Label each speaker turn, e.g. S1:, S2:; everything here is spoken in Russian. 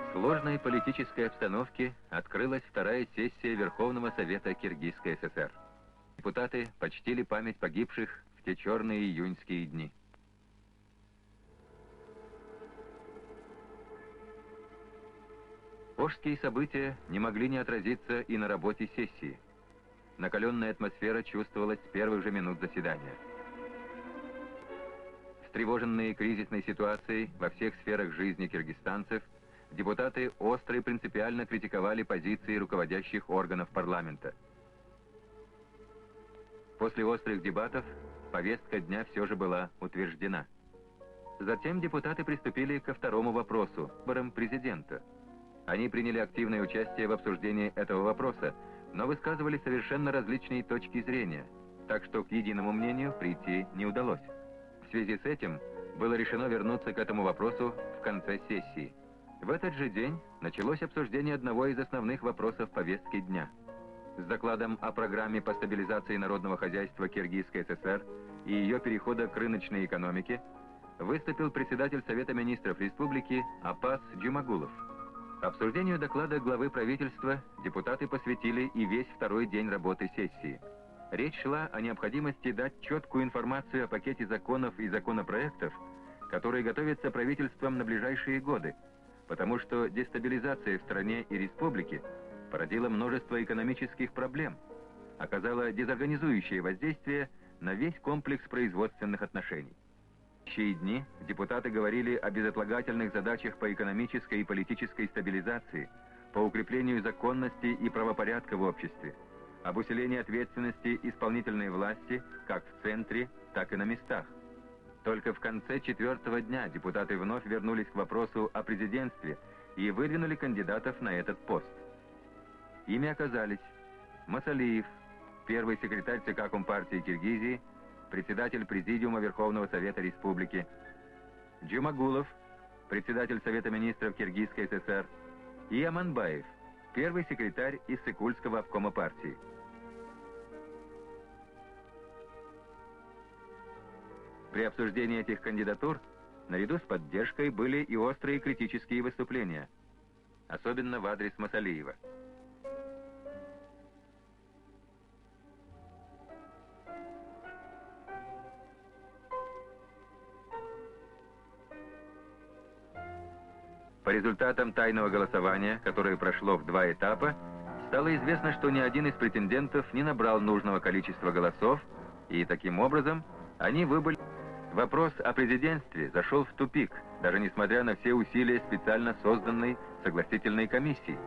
S1: В сложной политической обстановке открылась вторая сессия Верховного Совета Киргизской ССР. Депутаты почтили память погибших в те черные июньские дни. Ожские события не могли не отразиться и на работе сессии. Накаленная атмосфера чувствовалась с первых же минут заседания. Встревоженные кризисной ситуацией во всех сферах жизни киргизстанцев, депутаты остро и принципиально критиковали позиции руководящих органов парламента. После острых дебатов повестка дня все же была утверждена. Затем депутаты приступили ко второму вопросу – выборам президента. Они приняли активное участие в обсуждении этого вопроса, но высказывали совершенно различные точки зрения, так что к единому мнению прийти не удалось. В связи с этим было решено вернуться к этому вопросу в конце сессии. В этот же день началось обсуждение одного из основных вопросов повестки дня. С докладом о программе по стабилизации народного хозяйства Киргизской ССР и ее перехода к рыночной экономике выступил председатель Совета министров республики Апас Джумагулов. Обсуждению доклада главы правительства депутаты посвятили и весь второй день работы сессии. Речь шла о необходимости дать четкую информацию о пакете законов и законопроектов, которые готовятся правительством на ближайшие годы, потому что дестабилизация в стране и республике породила множество экономических проблем, оказала дезорганизующее воздействие на весь комплекс производственных отношений. В следующие дни депутаты говорили о безотлагательных задачах по экономической и политической стабилизации, по укреплению законности и правопорядка в обществе, об усилении ответственности исполнительной власти как в центре, так и на местах. Только в конце четвертого дня депутаты вновь вернулись к вопросу о президентстве и выдвинули кандидатов на этот пост. Ими оказались Масалиев, первый секретарь ЦК Компартии Киргизии, председатель Президиума Верховного Совета Республики, Джумагулов, председатель Совета министров Киргизской ССР, и Аманбаев, первый секретарь Иссык-Кульского обкома партии. При обсуждении этих кандидатур наряду с поддержкой были и острые критические выступления, особенно в адрес Масалиева. По результатам тайного голосования, которое прошло в два этапа, стало известно, что ни один из претендентов не набрал нужного количества голосов, и таким образом они выбыли. Вопрос о президентстве зашел в тупик, даже несмотря на все усилия специально созданной согласительной комиссии.